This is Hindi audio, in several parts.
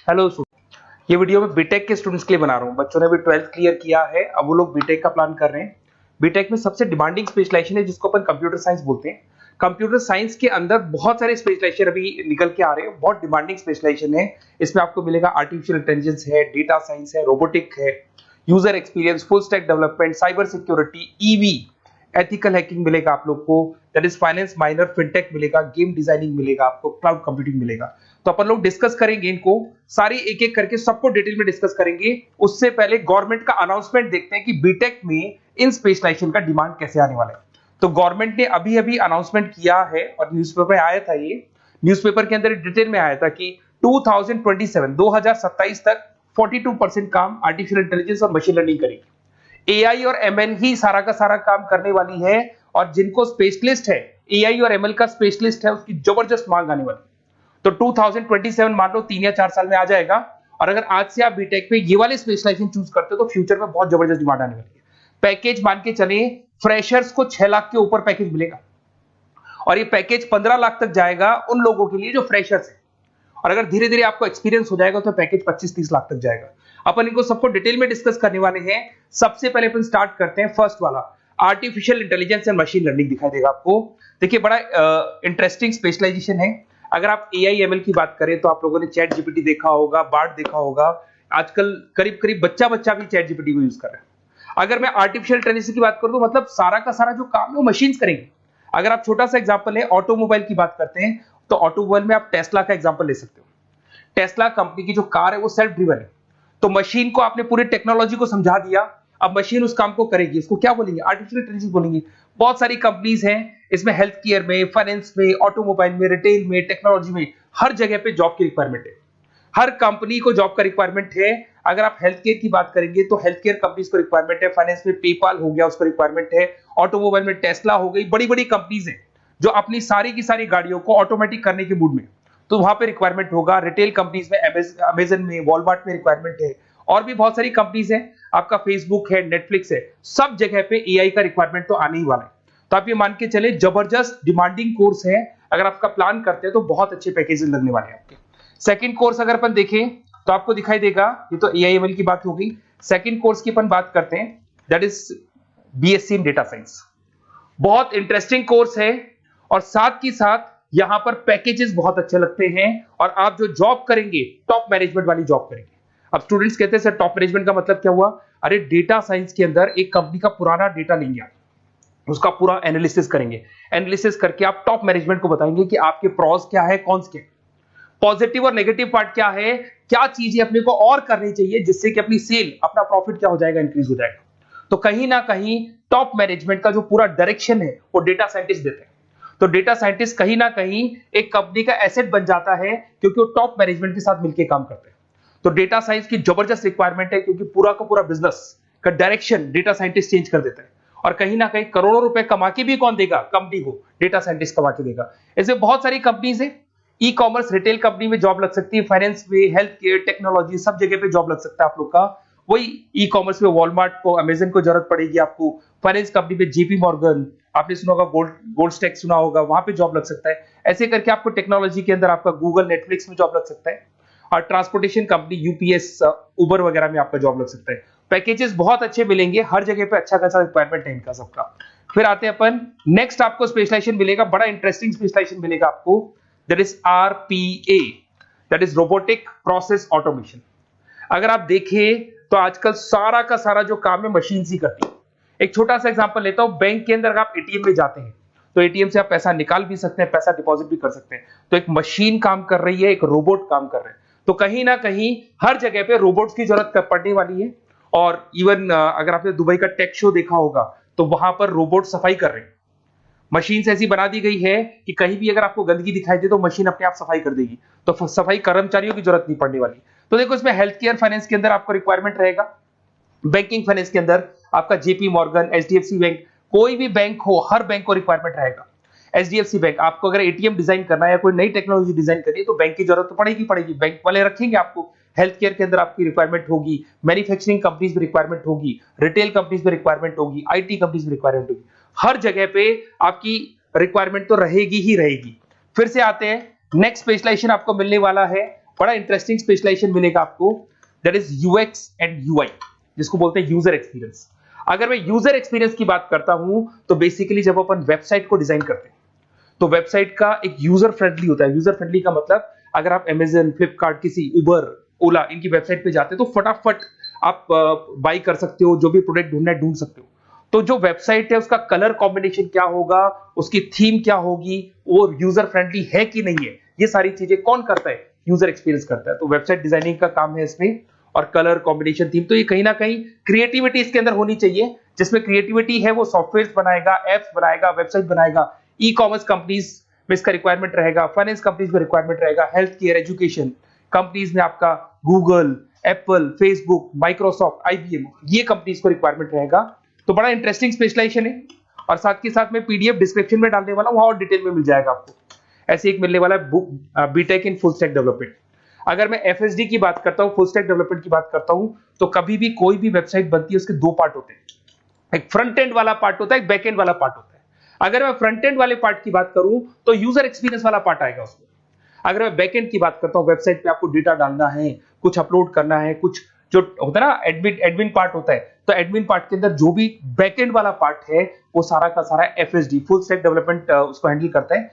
हेलो। ये वीडियो मैं बीटेक के स्टूडेंट्स के लिए बना रहा हूँ। बच्चों ने भी 12th क्लियर किया है, अब वो लोग बीटेक का प्लान कर रहे हैं। बीटेक में सबसे डिमांडिंग स्पेशलाइजेशन है जिसको अपन कंप्यूटर साइंस बोलते हैं। कंप्यूटर साइंस के अंदर बहुत सारे स्पेशलाइजेशन अभी निकल के आ रहे हैं, बहुत डिमांडिंग स्पेशलाइजेशन है। इसमें आपको मिलेगा आर्टिफिशियल इंटेलिजेंस है, डेटा साइंस है, रोबोटिक है, user experience, full stack development, cyber security, EV, ethical hacking मिलेगा आप लोग को, that is finance minor, fintech मिलेगा, गेम डिजाइनिंग मिलेगा आपको, क्लाउड कंप्यूटिंग मिलेगा। तो अपन लोग डिस्कस करेंगे इनको सारी एक एक करके, सबको डिटेल में डिस्कस करेंगे। उससे पहले गवर्नमेंट का अनाउंसमेंट देखते हैं कि बीटेक में इन स्पेशलाइजेशन का डिमांड कैसे आने वाला है। तो गवर्नमेंट ने अभी अभी अनाउंसमेंट किया है और न्यूज़पेपर में आया था, ये न्यूज़पेपर के अंदर डिटेल में आया था कि 2027 तक 42% काम आर्टिफिशियल इंटेलिजेंस और मशीन लर्निंग करेगी। एआई और एमएल ही सारा का सारा काम करने वाली है, और जिनको स्पेशलिस्ट है, एआई और एमएल का स्पेशलिस्ट है, उसकी जबरदस्त मांग आने वाली है। तो 2027 मान लो 3 या 4 साल में आ जाएगा। और अगर आज से आप बीटेक पे ये वाले स्पेशलाइजेशन चूज करते हो तो फ्यूचर में बहुत जबरदस्त डिमांड आने वाली है। पैकेज मान के चले, फ्रेशर्स को 6 लाख के ऊपर पैकेज मिलेगा, और ये पैकेज 15 लाख तक जाएगा उन लोगों के लिए जो फ्रेशर्स है। और अगर धीरे धीरे आपको एक्सपीरियंस हो जाएगा तो पैकेज 25-30 लाख तक जाएगा। अपन इनको सबको डिटेल में डिस्कस करने वाले हैं। सबसे पहले अपन स्टार्ट करते हैं फर्स्ट वाला, artificial intelligence and machine learning दिखाई देगा आपको। देखिए बड़ा इंटरेस्टिंग स्पेशलाइजेशन है। अगर आप एआई एमएल की बात करें तो आप लोगों ने चैट जीपीटी देखा होगा, बार्ड देखा होगा। आजकल करीब करीब बच्चा भी चैट जीपीटी को यूज कर रहा है। अगर मैं आर्टिफिशियल इंटेलिजेंस की बात करूं तो मतलब सारा का सारा जो काम है वो मशीन्स करेंगे। अगर आप छोटा सा एग्जांपल है, ऑटोमोबाइल की बात करते हैं तो ऑटोमोबाइल में आप टेस्ला का एग्जांपल ले सकते हो। टेस्ला कंपनी की जो कार है वो सेल्फ ड्रिवन है। तो मशीन को आपने पूरी टेक्नोलॉजी को समझा दिया, अब मशीन उस काम को करेगी। इसको क्या बोलेंगे? आर्टिफिशियल इंटेलिजेंस बोलेंगे। बहुत सारी कंपनीज हैं इसमें, हेल्थ केयर में, फाइनेंस में, ऑटोमोबाइल में, रिटेल में, टेक्नोलॉजी में, हर जगह पे जॉब की रिक्वायरमेंट है। हर कंपनी को जॉब का रिक्वायरमेंट है। अगर आप हेल्थ केयर की बात करेंगे तो हेल्थ केयर कंपनीज को रिक्वायरमेंट है, फाइनेंस में पेपाल हो गया उसको रिक्वायरमेंट है, ऑटोमोबाइल में टेस्ला हो गई, बड़ी बड़ी कंपनीज हैं जो अपनी सारी की सारी गाड़ियों को ऑटोमेटिक करने के मूड में, तो वहां पे रिक्वायरमेंट होगा। रिटेल कंपनीज में अमेजन में, वॉलमार्ट में रिक्वायरमेंट है, और भी बहुत सारी कंपनीज हैं, आपका फेसबुक है, नेटफ्लिक्स है, सब जगह पे एआई का रिक्वायरमेंट तो आने ही वाला है। तो आप ये मान के चले जबरदस्त डिमांडिंग कोर्स है। अगर आपका प्लान करते हैं तो बहुत अच्छे पैकेजेस लगने वाले हैं आपके। सेकंड कोर्स अगर अपन देखें तो आपको दिखाई देगा, ये तो एआई एमएल की बात हो गई। सेकंड कोर्स की अपन बात करते हैं, that is BSc in data science. बहुत इंटरेस्टिंग कोर्स है, और साथ ही साथ यहां पर पैकेजेस बहुत अच्छे लगते हैं, और आप जो जॉब करेंगे टॉप मैनेजमेंट वाली जॉब करेंगे। अब स्टूडेंट्स कहते हैं सर टॉप मैनेजमेंट का मतलब क्या हुआ? अरे डेटा साइंस के अंदर एक कंपनी का पुराना डेटा लेंगे आप, उसका पूरा एनालिसिस करेंगे, एनालिसिस करके आप टॉप मैनेजमेंट को बताएंगे कि आपके प्रॉस क्या है, कॉन्स क्या है, पॉजिटिव और नेगेटिव पार्ट क्या है, क्या चीजें अपने को और करनी चाहिए जिससे कि अपनी सेल, अपना प्रॉफिट क्या हो जाएगा, इंक्रीज हो जाएगा। तो कहीं ना कहीं टॉप मैनेजमेंट का जो पूरा डायरेक्शन है वो डेटा साइंटिस्ट देते हैं। तो डेटा साइंटिस्ट कहीं ना कहीं एक कंपनी का एसेट बन जाता है, क्योंकि वो टॉप मैनेजमेंट के साथ मिलकर काम करते हैं। तो डेटा साइंस की जबरदस्त रिक्वायरमेंट है, क्योंकि पूरा का पूरा बिजनेस का डायरेक्शन डेटा साइंटिस्ट चेंज कर देता है। और कहीं ना कहीं करोड़ों रुपए कमा के भी कौन देगा? कंपनी को डेटा साइंटिस्ट कमा के देगा। ऐसे बहुत सारी कंपनीज है, ई कॉमर्स, रिटेल कंपनी में जॉब लग सकती है, फाइनेंस में, हेल्थ केयर, टेक्नोलॉजी, सब जगह पे जॉब लग सकता है आप लोग का। वही ई कॉमर्स में वॉलमार्ट को, अमेजन को जरूरत पड़ेगी आपको। फाइनेंस कंपनी में जेपी मॉर्गन, आपने सुना होगा, गोल्ड स्टैक सुना होगा, वहां पे जॉब लग सकता है। ऐसे करके आपको टेक्नोलॉजी के अंदर आपका गूगल, नेटफ्लिक्स में जॉब लग सकता है। और ट्रांसपोर्टेशन कंपनी, यूपीएस, उबर वगैरह में आपका जॉब लग सकता है। पैकेजेस बहुत अच्छे मिलेंगे, हर जगह पे अच्छा खासा रिक्वायरमेंट है इनका सबका। फिर आते हैं अपन नेक्स्ट, आपको स्पेशलाइजेशन मिलेगा, बड़ा इंटरेस्टिंग स्पेशलाइजेशन मिलेगा आपको, that is RPA, that is robotic process automation. अगर आप देखें तो आजकल सारा का सारा जो काम है मशीन ही करती है। एक छोटा सा एग्जांपल लेता हूं, बैंक के अंदर अगर आप एटीएम में जाते हैं तो एटीएम से आप पैसा निकाल भी सकते हैं, पैसा डिपॉजिट भी कर सकते हैं। तो एक मशीन काम कर रही है, एक रोबोट काम कर रहे हैं। तो कहीं ना कहीं हर जगह पे रोबोट्स की जरूरत पड़ने वाली है। और इवन अगर आपने दुबई का टेक शो देखा होगा तो वहां पर रोबोट सफाई कर रहे हैं। मशीन ऐसी बना दी गई है कि कहीं भी अगर आपको गंदगी दिखाई दे तो मशीन अपने आप सफाई कर देगी, तो सफाई कर्मचारियों की जरूरत नहीं पड़ने वाली। तो देखो इसमें हेल्थ केयर, फाइनेंस के अंदर आपको रिक्वायरमेंट रहेगा, बैंकिंग फाइनेंस के अंदर आपका जेपी मॉर्गन, एचडीएफसी बैंक, कोई भी बैंक हो, हर बैंक को रिक्वायरमेंट रहेगा। एचडीएफसी बैंक, आपको अगर एटीएम डिजाइन करना है या कोई नई टेक्नोलॉजी डिजाइन करनी है तो बैंक की जरूरत तो पड़ेगी, बैंक वाले रखेंगे आपको। हेल्थ केयर के अंदर आपकी रिक्वायरमेंट होगी, मैन्युफैक्चरिंग कंपनीज में रिक्वायरमेंट होगी, रिटेल कंपनीज में रिक्वायरमेंट होगी, आईटी कंपनीज में रिक्वायरमेंट होगी। हर जगह पे आपकी रिक्वायरमेंट तो रहेगी ही रहेगी। फिर से आते हैं, नेक्स्ट स्पेशलाइजेशन आपको मिलने वाला है बड़ा इंटरेस्टिंग स्पेशलाइजेशन मिलेगा आपको, that is UX and UI, जिसको बोलते हैं यूजर एक्सपीरियंस। अगर मैं यूजर एक्सपीरियंस की बात करता हूं तो बेसिकली जब अपन वेबसाइट को डिजाइन करते हैं तो वेबसाइट का एक यूजर फ्रेंडली होता है। यूजर फ्रेंडली का मतलब अगर आप अमेजन, फ्लिपकार्ट, किसी उबर, ओला, इनकी वेबसाइट पे जाते हैं तो फटाफट आप बाई कर सकते हो, जो भी प्रोडक्ट ढूंढना है ढूंढ सकते हो। तो जो वेबसाइट है उसका कलर कॉम्बिनेशन क्या होगा, उसकी थीम क्या होगी, वो यूजर फ्रेंडली है कि नहीं है, ये सारी चीजें कौन करता है, यूजर एक्सपीरियंस करता है। तो वेबसाइट डिजाइनिंग का काम है इसमें, और कलर कॉम्बिनेशन, थीम, तो ये कहीं ना कहीं क्रिएटिविटी इसके अंदर होनी चाहिए। जिसमें क्रिएटिविटी है वो सॉफ्टवेयर बनाएगा, एप्स बनाएगा, वेबसाइट बनाएगा। ई कॉमर्स कंपनीज में इसका रिक्वायरमेंट रहेगा, फाइनेंस कंपनीज में रिक्वायरमेंट रहेगा, हेल्थ केयर, एजुकेशन कंपनीज में आपका Google, Apple, Facebook, Microsoft, IBM, ये कंपनीज को रिक्वायरमेंट रहेगा। तो बड़ा इंटरेस्टिंग स्पेशलाइजेशन है, और साथ के साथ में पीडीएफ डिस्क्रिप्शन में डालने वाला हूं, वहां और डिटेल में मिल जाएगा आपको। ऐसे एक मिलने वाला है book, BTech in full stack development. अगर मैं एफएसडी की बात करता हूं, फुल स्टैक डेवलपमेंट की बात करता हूं, तो कभी भी कोई भी वेबसाइट बनती है उसके दो पार्ट होते हैं, एक फ्रंट एंड वाला पार्ट होता है, एक बैक एंड वाला पार्ट होता है। अगर मैं फ्रंट एंड वाले पार्ट की बात करूं तो यूजर एक्सपीरियंस वाला पार्ट आएगा उसमें। अगर मैं बैक एंड की बात करता हूं, वेबसाइट पे आपको डेटा डालना है, कुछ अपलोड करना है, कुछ जो होता है ना एडमिन पार्ट होता है, तो एडमिन पार्ट के अंदर जो भी बैक एंड वाला पार्ट है वो सारा का सारा एफएसडी, फुल स्टैक डेवलपमेंट, उसको हैंडल करता है।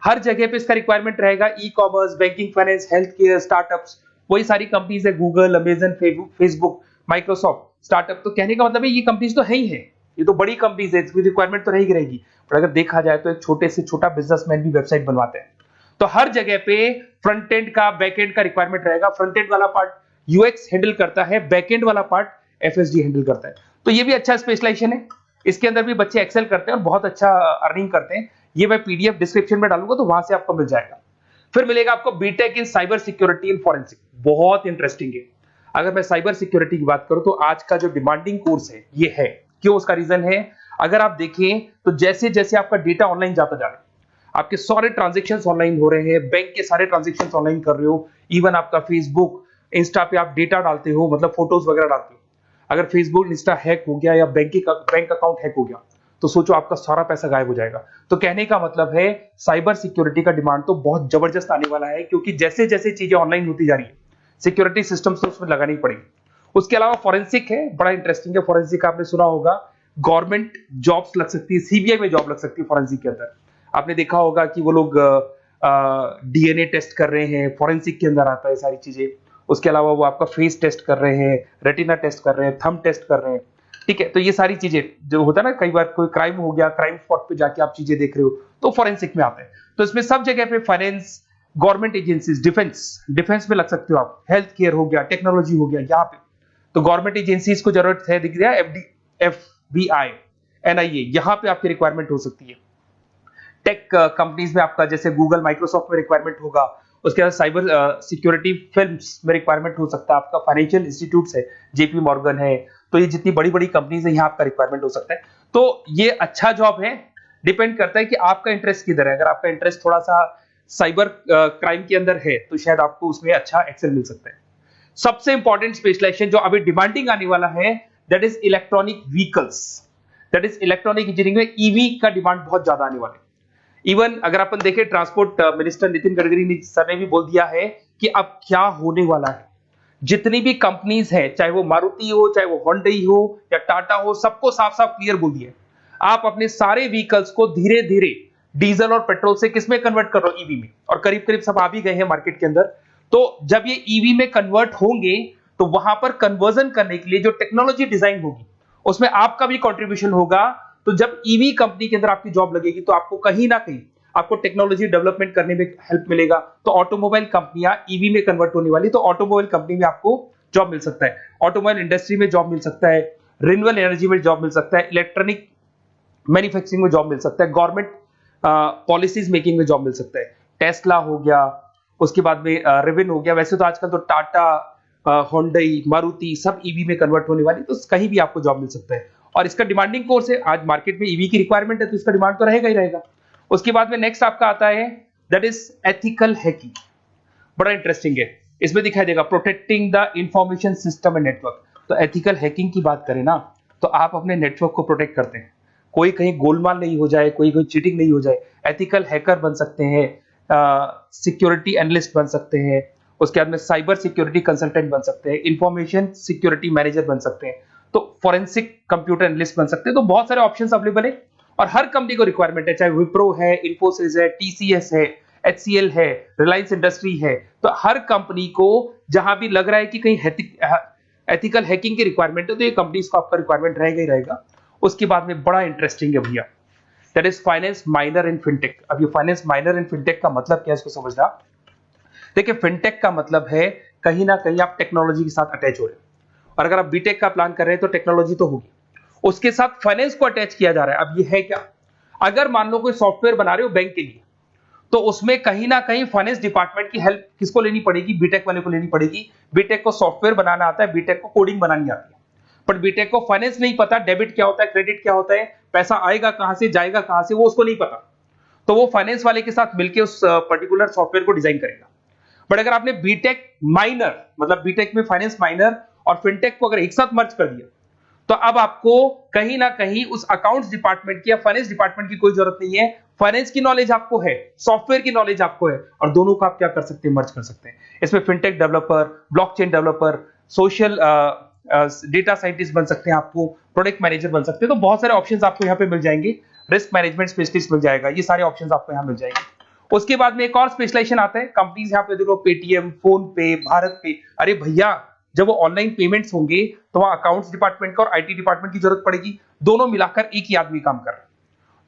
हर जगह पे इसका रिक्वायरमेंट रहेगा। E commerce, banking, finance, health care, startups, वही सारी कंपनीज है, Google, Amazon, Facebook, Microsoft, startup. तो कहने का मतलब है ये कंपनीज तो है ही है, ये तो बड़ी कंपनीज है, इसकी रिक्वायरमेंट तो रहेगी रहेगी। पर अगर देखा जाए तो एक छोटे से छोटा बिजनेसमैन भी वेबसाइट बनवाते हैं। तो हर जगह पे फ्रंट एंड का, बैक एंड का रिक्वायरमेंट रहेगा। फ्रंट एंड वाला पार्ट यूएक्स हैंडल करता है, बैक एंड वाला पार्ट एफएसडी हैंडल करता है। तो ये भी अच्छा स्पेशलाइजेशन है, इसके अंदर भी बच्चे एक्सेल करते हैं और बहुत अच्छा अर्निंग करते हैं। ये मैं पीडीएफ डिस्क्रिप्शन में डालूंगा तो वहां से आपको मिल जाएगा। फिर मिलेगा आपको BTech in cyber security and forensic, बहुत इंटरेस्टिंग है। अगर मैं साइबर सिक्योरिटी की बात करूं तो आज का जो डिमांडिंग कोर्स है ये है। क्यों? उसका रीजन है, अगर आप देखें तो जैसे जैसे आपका डेटा ऑनलाइन जाता जा रहा है, आपके सारे ट्रांजेक्शंस ऑनलाइन हो रहे हैं, बैंक के सारे ट्रांजेक्शंस ऑनलाइन कर रहे हो, इवन आपका फेसबुक, इंस्टा पे आप डेटा डालते हो, मतलब फोटोज वगैरह डालते हो। अगर फेसबुक, इंस्टा हैक हो गया या बैंक अकाउंट हैक हो गया तो सोचो आपका सारा पैसा गायब हो जाएगा। तो कहने का मतलब है साइबर सिक्योरिटी का डिमांड तो बहुत जबरदस्त आने वाला है, क्योंकि जैसे जैसे चीजें ऑनलाइन होती जा रही है सिक्योरिटी सिस्टम्स तो उसमें लगानी पड़ेगी। उसके अलावा फॉरेंसिक है, बड़ा इंटरेस्टिंग है। फॉरेंसिक आपने सुना होगा, गवर्नमेंट जॉब्स लग सकती है, सीबीआई में जॉब लग सकती है फॉरेंसिक के अंदर। आपने देखा होगा कि वो लोग डीएनए टेस्ट कर रहे हैं, फॉरेंसिक के अंदर आता है सारी चीजें। उसके अलावा वो आपका फेस टेस्ट कर रहे हैं, रेटिना टेस्ट कर रहे हैं, थंब टेस्ट कर रहे हैं, ठीक है। तो ये सारी चीजें जो होता है ना, कई बार कोई क्राइम हो गया, क्राइम स्पॉट पे जाके आप चीजें देख रहे हो तो फॉरेंसिक में आते हैं। तो इसमें सब जगह पे फाइनेंस, गवर्नमेंट एजेंसीज, डिफेंस में लग सकते हो आप, हेल्थ केयर हो गया, टेक्नोलॉजी हो गया, यहाँ पे तो गवर्नमेंट एजेंसीज को जरूरत है, दिख रहा है, एफबीआई, एनआईए, यहाँ पे आपकी रिक्वायरमेंट हो सकती है। टेक कंपनीज में आपका जैसे गूगल, माइक्रोसॉफ्ट में रिक्वायरमेंट होगा। उसके बाद साइबर सिक्योरिटी फिल्म्स में रिक्वायरमेंट हो सकता है आपका, फाइनेंशियल इंस्टीट्यूट्स है, जेपी मॉर्गन है, तो ये जितनी बड़ी बड़ी कंपनीज है यहाँ आपका रिक्वायरमेंट हो सकता है। तो ये अच्छा जॉब है, डिपेंड करता है कि आपका इंटरेस्ट किधर है। अगर आपका इंटरेस्ट थोड़ा सा साइबर क्राइम के अंदर है तो शायद आपको उसमें अच्छा एक्सेल मिल सकता है। सबसे इंपॉर्टेंट स्पेशलाइजेशन जो अभी डिमांडिंग आने वाला है, that is electronic vehicles, that is electronic engineering में ईवी का डिमांड बहुत ज्यादा आने वाला है। इवन अगर अपन देखें, transport minister Nitin Gadkari sir ने भी बोल दिया है कि अब क्या होने वाला है, जितनी भी कंपनीज है, चाहे वो मारुति हो, चाहे वो होंडई हो या टाटा हो, सबको साफ साफ क्लियर बोल दिया, आप अपने सारे व्हीकल्स को धीरे धीरे डीजल और पेट्रोल से किसमें कन्वर्ट कर रहे हो, ईवी में। और करीब करीब सब आ भी गए हैं मार्केट के अंदर। तो जब ये ईवी में कन्वर्ट होंगे तो वहां पर कन्वर्जन करने के लिए जो टेक्नोलॉजी डिजाइन होगी उसमें आपका भी कंट्रीब्यूशन होगा। तो जब ईवी कंपनी के अंदर आपकी जॉब लगेगी तो आपको कहीं ना कहीं आपको टेक्नोलॉजी डेवलपमेंट करने में हेल्प मिलेगा। तो ऑटोमोबाइल कंपनियां ईवी में कन्वर्ट होने वाली, तो ऑटोमोबाइल कंपनी में आपको जॉब मिल सकता है, ऑटोमोबाइल इंडस्ट्री में जॉब मिल सकता है, रिन्यूएबल एनर्जी में जॉब मिल सकता है, इलेक्ट्रॉनिक मैन्युफैक्चरिंग में जॉब मिल सकता है, गवर्नमेंट पॉलिसीज मेकिंग में जॉब मिल सकता है। टेस्ला हो गया, उसके बाद में रिविन हो गया। वैसे तो आजकल तो टाटा, होंडई, मारुति सब ईवी में कन्वर्ट होने वाली, तो कहीं भी आपको जॉब मिल सकता है। और इसका डिमांडिंग कोर्स है, आज मार्केट में ईवी की रिक्वायरमेंट है तो इसका डिमांड तो रहेगा ही रहेगा। उसके बाद में नेक्स्ट आपका आता है, दैट इज एथिकल हैकिंग, बड़ा इंटरेस्टिंग है। इसमें दिखाई देगा protecting the information system and network. तो एथिकल हैकिंग की बात करें ना, तो आप अपने नेटवर्क को प्रोटेक्ट करते हैं, कोई कहीं गोलमाल नहीं हो जाए, कोई चीटिंग नहीं हो जाए। एथिकल हैकर बन सकते हैं, सिक्योरिटी एनालिस्ट बन सकते हैं, उसके बाद में साइबर सिक्योरिटी कंसल्टेंट बन सकते हैं, इंफॉर्मेशन सिक्योरिटी मैनेजर बन सकते हैं, तो फोरेंसिक कंप्यूटर एनालिस्ट बन सकते हैं। तो बहुत सारे ऑप्शंस अवेलेबल है और हर कंपनी को रिक्वायरमेंट है, चाहे विप्रो है, इन्फोसिस है, टीसीएस है, एचसीएल है, रिलायंस इंडस्ट्री है। तो हर कंपनी को जहां भी लग रहा है कि कहीं एथिकल हैकिंग की रिक्वायरमेंट है तो ये कंपनीज को आपका रिक्वायरमेंट रहेगा ही रहेगा। उसके बाद में बड़ा इंटरेस्टिंग है भैया, that is finance minor in fintech. अब ये फाइनेंस माइनर इन फिनटेक का मतलब क्या है इसको समझना। देखिए फिनटेक का मतलब है कहीं ना कहीं आप टेक्नोलॉजी के साथ अटैच हो रहे हैं, और अगर आप बीटेक का प्लान कर रहे हैं तो टेक्नोलॉजी तो होगी, उसके साथ फाइनेंस को अटैच किया जा रहा है। अब ये है क्या, अगर मान लो कोई सॉफ्टवेयर बना रहे हो बैंक के लिए, तो उसमें कहीं ना कहीं फाइनेंस डिपार्टमेंट की हेल्प किसको लेनी पड़ेगी, बीटेक वाले को लेनी पड़ेगी। बीटेक को सॉफ्टवेयर बनाना आता है, बीटेक को कोडिंग बनानी आती है, बट बीटेक को फाइनेंस नहीं पता, डेबिट क्या होता है, क्रेडिट क्या होता है, पैसा आएगा कहां से जाएगा कहां से, वो उसको नहीं पता। तो वो फाइनेंस वाले के साथ मिलकर उस पर्टिकुलर सॉफ्टवेयर को डिजाइन करेगा। बट अगर आपने बीटेक माइनर मतलब बीटेक में फाइनेंस माइनर और फिनटेक को अगर एक साथ मर्ज कर दिया, तो अब आपको कहीं ना कहीं उस अकाउंट्स डिपार्टमेंट की या फाइनेंस डिपार्टमेंट की कोई जरूरत नहीं है। फाइनेंस की नॉलेज आपको है, सॉफ्टवेयर की नॉलेज आपको है, और दोनों को आप क्या कर सकते हैं, मर्ज कर सकते हैं। इसमें fintech developer, blockchain developer, social data scientist बन सकते हैं, आपको प्रोडक्ट मैनेजर बन सकते हैं। तो बहुत सारे ऑप्शंस आपको यहाँ पे मिल जाएंगे, रिस्क मैनेजमेंट स्पेशलिस्ट मिल जाएगा, ये सारे ऑप्शंस आपको यहाँ मिल जाएंगे। उसके बाद में एक और स्पेशलाइजेशन आता है, कंपनीज यहाँ पे देखो पेटीएम, फोन पे, भारत पे। अरे भैया जब वो ऑनलाइन पेमेंट्स होंगे तो वहां अकाउंट्स डिपार्टमेंट का और आईटी डिपार्टमेंट की जरूरत पड़ेगी, दोनों मिलाकर एक ही आदमी काम कर रहा है,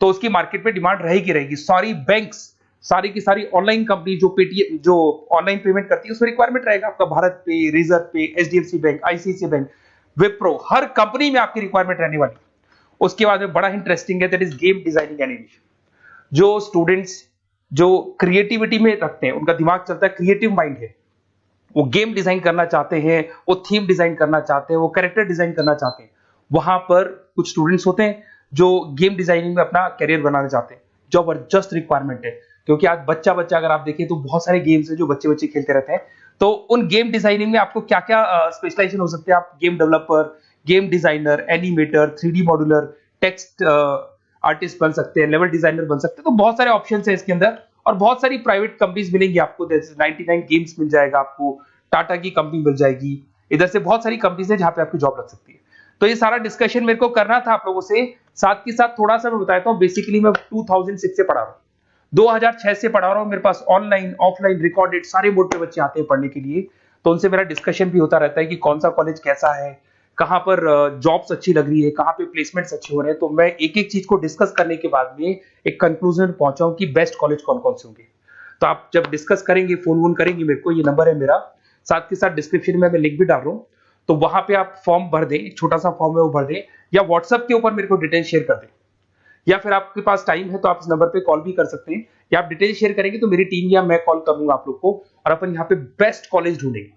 तो उसकी मार्केट में डिमांड रहेगी रहेगी। सारी बैंक्स, सारी की सारी ऑनलाइन कंपनी जो पेटीएम जो ऑनलाइन पेमेंट करती है उसमें रिक्वायरमेंट रहेगा आपका, भारत पे, Razorpay, HDFC bank, ICICI bank, Wipro, हर कंपनी में आपकी रिक्वायरमेंट रहने वाली। उसके बाद में बड़ा इंटरेस्टिंग है, that is game designing animation. जो स्टूडेंट्स जो क्रिएटिविटी में रखते हैं, उनका दिमाग चलता है, क्रिएटिव माइंड है, वो गेम डिजाइन करना चाहते हैं, वो थीम डिजाइन करना चाहते हैं, वो कैरेक्टर डिजाइन करना चाहते हैं, वहां पर कुछ स्टूडेंट्स होते हैं जो गेम डिजाइनिंग में अपना करियर बनाना चाहते हैं। जबरदस्त रिक्वायरमेंट है, क्योंकि आज बच्चा बच्चा अगर आप देखें तो बहुत सारे गेम्स हैं जो बच्चे बच्चे खेलते रहते हैं। तो उन गेम डिजाइनिंग में आपको क्या क्या स्पेशलाइजेशन हो सकते हैं, आप game developer, game designer, animator, 3D modular, text artist बन सकते हैं, लेवल डिजाइनर बन सकते हैं। तो बहुत सारे ऑप्शन है इसके अंदर, और बहुत सारी प्राइवेट कंपनीज मिलेंगी आपको, जैसे 99 गेम्स मिल जाएगा आपको, टाटा की कंपनी मिल जाएगी, इधर से बहुत सारी कंपनीज है जहां पे आपकी जॉब लग सकती है। तो ये सारा डिस्कशन मेरे को करना था आप लोगों से, साथ के साथ थोड़ा सा मैं बताता हूँ। बेसिकली मैं 2006 से पढ़ा रहा हूँ, 2006 से पढ़ा रहा हूँ, मेरे पास ऑनलाइन ऑफलाइन रिकॉर्डेड सारे मोड पे बच्चे आते हैं पढ़ने के लिए, तो उनसे मेरा डिस्कशन भी होता रहता है कि कौन सा कॉलेज कैसा है, कहाँ पर जॉब्स अच्छी लग रही है, कहाँ पे प्लेसमेंट्स अच्छे हो रहे हैं। तो मैं एक एक चीज को डिस्कस करने के बाद में एक कंक्लूजन पहुंचा हूं कि बेस्ट कॉलेज कौन कौन से होंगे। तो आप जब डिस्कस करेंगे, फोन वोन करेंगे मेरे को, ये नंबर है मेरा, साथ के साथ डिस्क्रिप्शन में मैं लिंक भी डाल रहा हूँ, तो वहां पे आप फॉर्म भर दें, एक छोटा सा फॉर्म है वो भर दें, या व्हाट्सएप के ऊपर मेरे को डिटेल शेयर कर दें, या फिर आपके पास टाइम है तो आप इस नंबर पे कॉल भी कर सकते हैं, या आप डिटेल शेयर करेंगे तो मेरी टीम या मैं कॉल करूंगा आप लोग को, और अपन यहाँ पे बेस्ट कॉलेज ढूंढेंगे।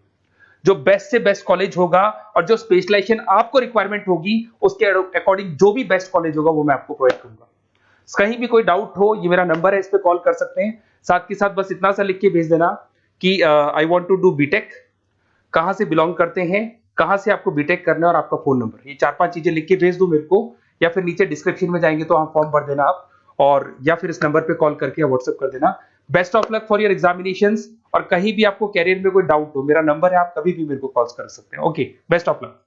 जो बेस्ट से बेस्ट कॉलेज होगा और जो स्पेशलाइजेशन आपको रिक्वायरमेंट होगी उसके अकॉर्डिंग जो भी बेस्ट कॉलेज होगा वो मैं आपको प्रोवाइड करूंगा। कहीं भी कोई डाउट हो, ये मेरा नंबर है, इस पे कॉल कर सकते हैं। साथ के साथ बस इतना सा लिख के भेज देना कि I want to do BTech, कहां से बिलोंग करते हैं, कहां से आपको बीटेक करना है, और आपका फोन नंबर, ये 4-5 चीजें लिख के भेज दो मेरे को, या फिर नीचे डिस्क्रिप्शन में जाएंगे तो आप फॉर्म भर देना आप, और या फिर इस नंबर पे कॉल करके या व्हाट्सएप कर देना। Best of luck for your examinations, और कहीं भी आपको कैरियर में कोई डाउट हो, मेरा नंबर है, आप कभी भी मेरे को कॉल कर सकते हैं। Okay, best of luck.